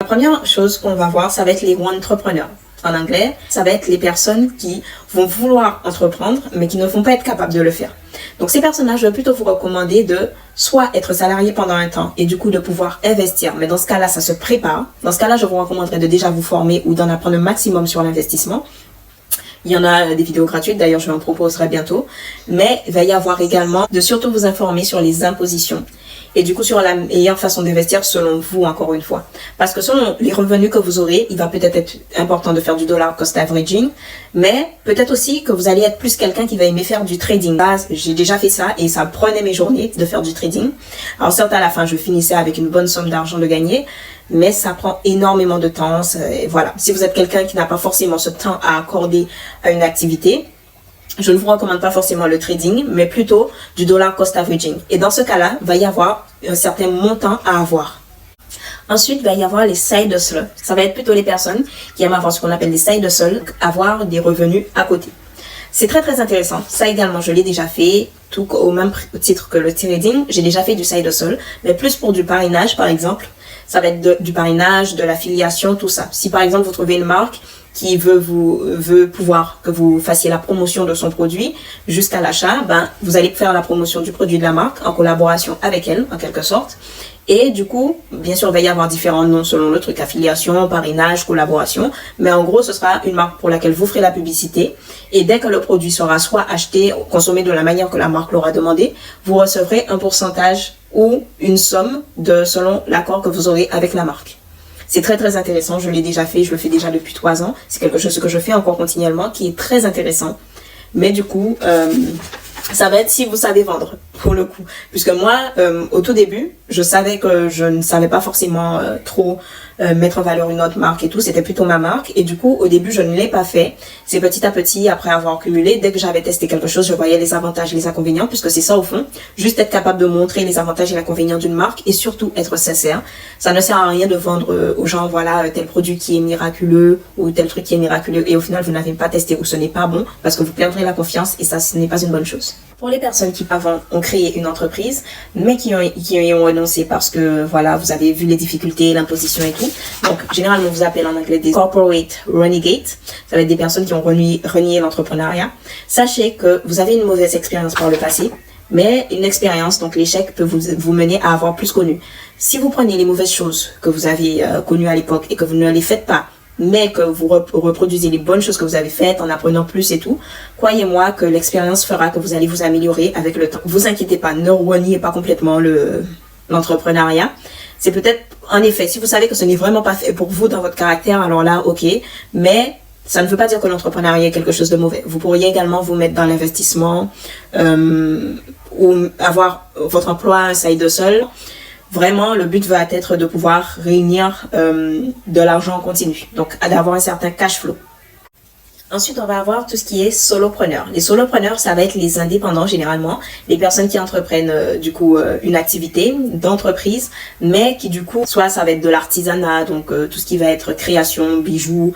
première chose qu'on va voir, ça va être les entrepreneurs. En anglais, ça va être les personnes qui vont vouloir entreprendre, mais qui ne vont pas être capables de le faire. Donc ces personnes-là, je vais plutôt vous recommander de soit être salarié pendant un temps et du coup de pouvoir investir. Mais dans ce cas-là, ça se prépare. Dans ce cas-là, je vous recommanderais de déjà vous former ou d'en apprendre un maximum sur l'investissement. Il y en a des vidéos gratuites, d'ailleurs je vous en proposerai bientôt. Mais il va y avoir également de surtout vous informer sur les impositions. Et du coup, sur la meilleure façon d'investir selon vous, encore une fois. Parce que selon les revenus que vous aurez, il va peut-être être important de faire du dollar cost averaging, mais peut-être aussi que vous allez être plus quelqu'un qui va aimer faire du trading. J'ai déjà fait ça et ça prenait mes journées de faire du trading. Alors certes, à la fin, je finissais avec une bonne somme d'argent de gagner, mais ça prend énormément de temps. Voilà. Si vous êtes quelqu'un qui n'a pas forcément ce temps à accorder à une activité, je ne vous recommande pas forcément le trading, mais plutôt du dollar cost averaging. Et dans ce cas-là, il va y avoir un certain montant à avoir. Ensuite, il va y avoir les side hustlers. Ça va être plutôt les personnes qui aiment avoir ce qu'on appelle des side hustles, avoir des revenus à côté. C'est très très intéressant. Ça également, je l'ai déjà fait, tout au même titre que le trading. J'ai déjà fait du side hustle, mais plus pour du parrainage, par exemple. Ça va être du parrainage, de l'affiliation, tout ça. Si par exemple, vous trouvez une marque qui veut pouvoir que vous fassiez la promotion de son produit jusqu'à l'achat, vous allez faire la promotion du produit de la marque en collaboration avec elle, en quelque sorte. Et du coup, bien sûr, il va y avoir différents noms selon le truc, affiliation, parrainage, collaboration. Mais en gros, ce sera une marque pour laquelle vous ferez la publicité. Et dès que le produit sera soit acheté, consommé de la manière que la marque l'aura demandé, vous recevrez un pourcentage ou une somme selon l'accord que vous aurez avec la marque. C'est très très intéressant, je l'ai déjà fait, je le fais déjà depuis 3 ans. C'est quelque chose que je fais encore continuellement, qui est très intéressant. Mais du coup, ça va être si vous savez vendre, pour le coup. Puisque moi, au tout début, je savais que je ne savais pas forcément trop mettre en valeur une autre marque et tout. C'était plutôt ma marque. Et du coup, au début, je ne l'ai pas fait. C'est petit à petit, après avoir cumulé, dès que j'avais testé quelque chose, je voyais les avantages et les inconvénients, puisque c'est ça au fond. Juste être capable de montrer les avantages et les inconvénients d'une marque et surtout être sincère. Ça ne sert à rien de vendre aux gens, voilà, tel produit qui est miraculeux ou tel truc qui est miraculeux et au final, vous n'avez pas testé ou ce n'est pas bon parce que vous perdrez la confiance et ça, ce n'est pas une bonne chose. Pour les personnes qui avant ont créé une entreprise, mais qui y ont renoncé parce que voilà, vous avez vu les difficultés, l'imposition et tout. Donc généralement, on vous appelle en anglais des corporate renegades. Ça va être des personnes qui ont renié l'entrepreneuriat. Sachez que vous avez une mauvaise expérience par le passé, mais une expérience, donc l'échec peut vous mener à avoir plus connu. Si vous prenez les mauvaises choses que vous avez connues à l'époque et que vous ne les faites pas, mais que vous reproduisez les bonnes choses que vous avez faites en apprenant plus et tout, croyez-moi que l'expérience fera que vous allez vous améliorer avec le temps. Vous inquiétez pas, ne reniez pas complètement l'entrepreneuriat. C'est peut-être, en effet, si vous savez que ce n'est vraiment pas fait pour vous dans votre caractère, alors là, ok, mais ça ne veut pas dire que l'entrepreneuriat est quelque chose de mauvais. Vous pourriez également vous mettre dans l'investissement ou avoir votre emploi, un side hustle. Vraiment, le but va être de pouvoir réunir de l'argent en continu, donc d'avoir un certain cash flow. Ensuite, on va avoir tout ce qui est solopreneur. Les solopreneurs, ça va être les indépendants généralement, les personnes qui entreprennent une activité d'entreprise, mais qui du coup, soit ça va être de l'artisanat, donc tout ce qui va être création, bijoux,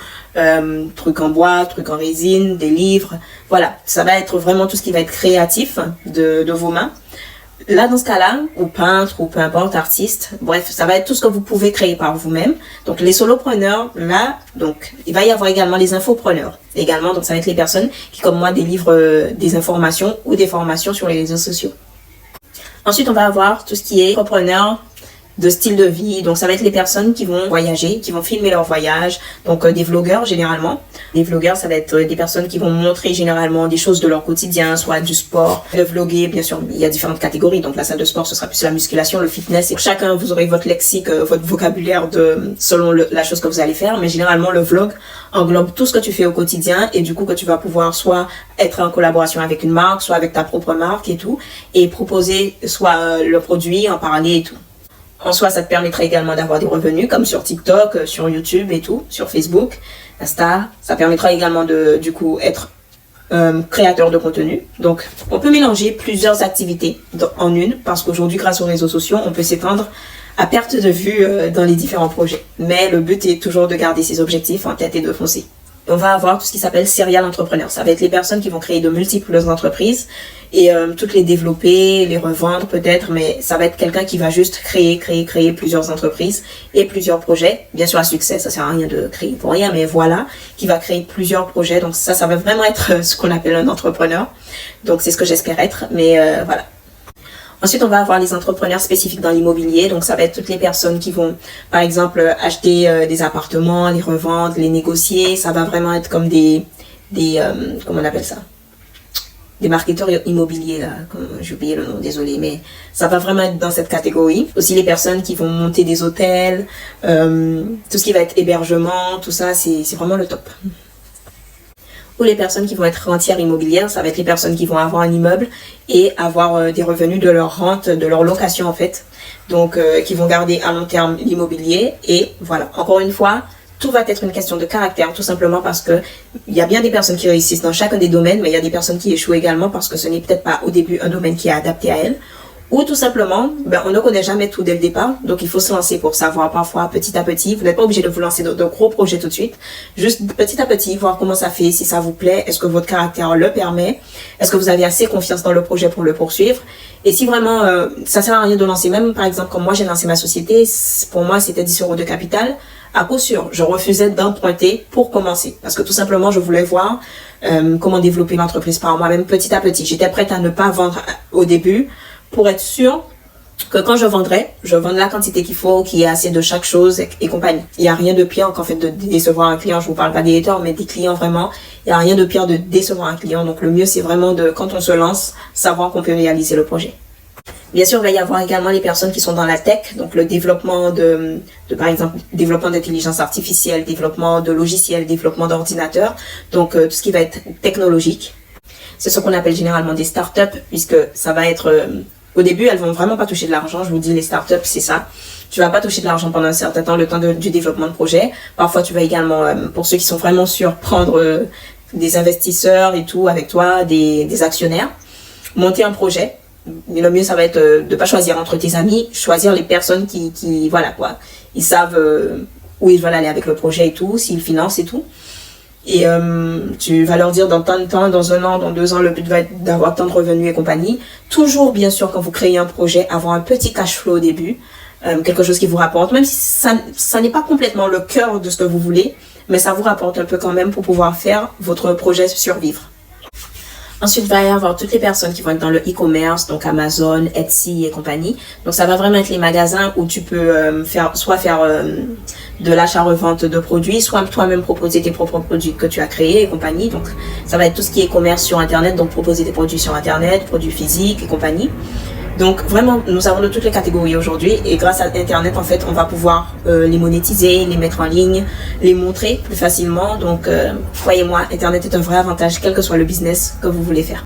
trucs en bois, trucs en résine, des livres, voilà, ça va être vraiment tout ce qui va être créatif de vos mains. Là, dans ce cas-là, ou peintre, ou peu importe, artiste, bref, ça va être tout ce que vous pouvez créer par vous-même. Donc, les solopreneurs, là, donc, il va y avoir également les infopreneurs. Également, donc, ça va être les personnes qui, comme moi, délivrent des informations ou des formations sur les réseaux sociaux. Ensuite, on va avoir tout ce qui est entrepreneur de style de vie. Donc, ça va être les personnes qui vont voyager, qui vont filmer leur voyage. Donc, des vlogueurs, généralement. Les vlogueurs, ça va être des personnes qui vont montrer généralement des choses de leur quotidien, soit du sport, de vloguer. Bien sûr, il y a différentes catégories. Donc, la salle de sport, ce sera plus la musculation, le fitness. Et chacun, vous aurez votre lexique, votre vocabulaire selon la chose que vous allez faire. Mais généralement, le vlog englobe tout ce que tu fais au quotidien et du coup, que tu vas pouvoir soit être en collaboration avec une marque, soit avec ta propre marque et tout. Et proposer soit le produit, en parler et tout. En soi, ça te permettra également d'avoir des revenus comme sur TikTok, sur YouTube et tout, sur Facebook, Insta. Ça permettra également de, du coup, être créateur de contenu. Donc, on peut mélanger plusieurs activités en une parce qu'aujourd'hui, grâce aux réseaux sociaux, on peut s'étendre à perte de vue dans les différents projets. Mais le but est toujours de garder ses objectifs en tête et de foncer. on va avoir tout ce qui s'appelle serial entrepreneur. Ça va être les personnes qui vont créer de multiples entreprises et toutes les développer, les revendre peut-être, mais ça va être quelqu'un qui va juste créer plusieurs entreprises et plusieurs projets. Bien sûr, à succès, ça sert à rien de créer pour rien, mais voilà, qui va créer plusieurs projets. Donc ça va vraiment être ce qu'on appelle un entrepreneur. Donc c'est ce que j'espère être, mais voilà. Ensuite, on va avoir les entrepreneurs spécifiques dans l'immobilier. Donc, ça va être toutes les personnes qui vont, par exemple, acheter des appartements, les revendre, les négocier. Ça va vraiment être comme comment on appelle ça? Des marketeurs immobiliers, là. J'ai oublié le nom, désolé, mais ça va vraiment être dans cette catégorie. Aussi, les personnes qui vont monter des hôtels, tout ce qui va être hébergement, tout ça, c'est vraiment le top. Ou les personnes qui vont être rentières immobilières, ça va être les personnes qui vont avoir un immeuble et avoir des revenus de leur rente, de leur location en fait. Donc qui vont garder à long terme l'immobilier et voilà. Encore une fois, tout va être une question de caractère, tout simplement parce que il y a bien des personnes qui réussissent dans chacun des domaines, mais il y a des personnes qui échouent également parce que ce n'est peut-être pas au début un domaine qui est adapté à elles. Ou tout simplement, on ne connaît jamais tout dès le départ, donc il faut se lancer pour savoir parfois petit à petit. Vous n'êtes pas obligé de vous lancer dans de gros projets tout de suite, juste petit à petit, voir comment ça fait, si ça vous plaît, est-ce que votre caractère le permet, est-ce que vous avez assez confiance dans le projet pour le poursuivre. Et si vraiment, ça sert à rien de lancer, même par exemple, comme moi j'ai lancé ma société, pour moi c'était 10 € de capital, à coup sûr, je refusais d'emprunter pour commencer, parce que tout simplement je voulais voir comment développer l'entreprise par moi-même petit à petit. J'étais prête à ne pas vendre au début, pour être sûr que quand je vendrai, je vende la quantité qu'il faut, qu'il y ait assez de chaque chose et compagnie. Il n'y a rien de pire qu'en fait de décevoir un client. Je vous parle pas des haters, mais des clients vraiment. Il n'y a rien de pire de décevoir un client. Donc le mieux, c'est vraiment quand on se lance, savoir qu'on peut réaliser le projet. Bien sûr, il va y avoir également les personnes qui sont dans la tech, donc le développement par exemple, développement d'intelligence artificielle, développement de logiciels, développement d'ordinateurs. Donc tout ce qui va être technologique. C'est ce qu'on appelle généralement des startups, puisque ça va être au début, elles vont vraiment pas toucher de l'argent. Je vous dis, les startups, c'est ça. Tu vas pas toucher de l'argent pendant un certain temps, le temps du développement de projet. Parfois, tu vas également, pour ceux qui sont vraiment sûrs, prendre des investisseurs et tout avec toi, des actionnaires, monter un projet. Mais le mieux, ça va être de pas choisir entre tes amis, choisir les personnes qui voilà quoi, ils savent où ils veulent aller avec le projet et tout, s'ils financent et tout. Et tu vas leur dire dans tant de temps, dans 1 an, dans 2 ans, le but va être d'avoir tant de revenus et compagnie. Toujours, bien sûr, quand vous créez un projet, avoir un petit cash flow au début, quelque chose qui vous rapporte, même si ça n'est pas complètement le cœur de ce que vous voulez, mais ça vous rapporte un peu quand même pour pouvoir faire votre projet survivre. Ensuite, il va y avoir toutes les personnes qui vont être dans le e-commerce, donc Amazon, Etsy et compagnie. Donc, ça va vraiment être les magasins où tu peux faire de l'achat-revente de produits, soit toi-même proposer tes propres produits que tu as créés et compagnie. Donc, ça va être tout ce qui est commerce sur Internet, donc proposer des produits sur Internet, produits physiques et compagnie. Donc, vraiment, nous avons de toutes les catégories aujourd'hui et grâce à Internet, en fait, on va pouvoir les monétiser, les mettre en ligne, les montrer plus facilement. Donc, croyez-moi, Internet est un vrai avantage, quel que soit le business que vous voulez faire.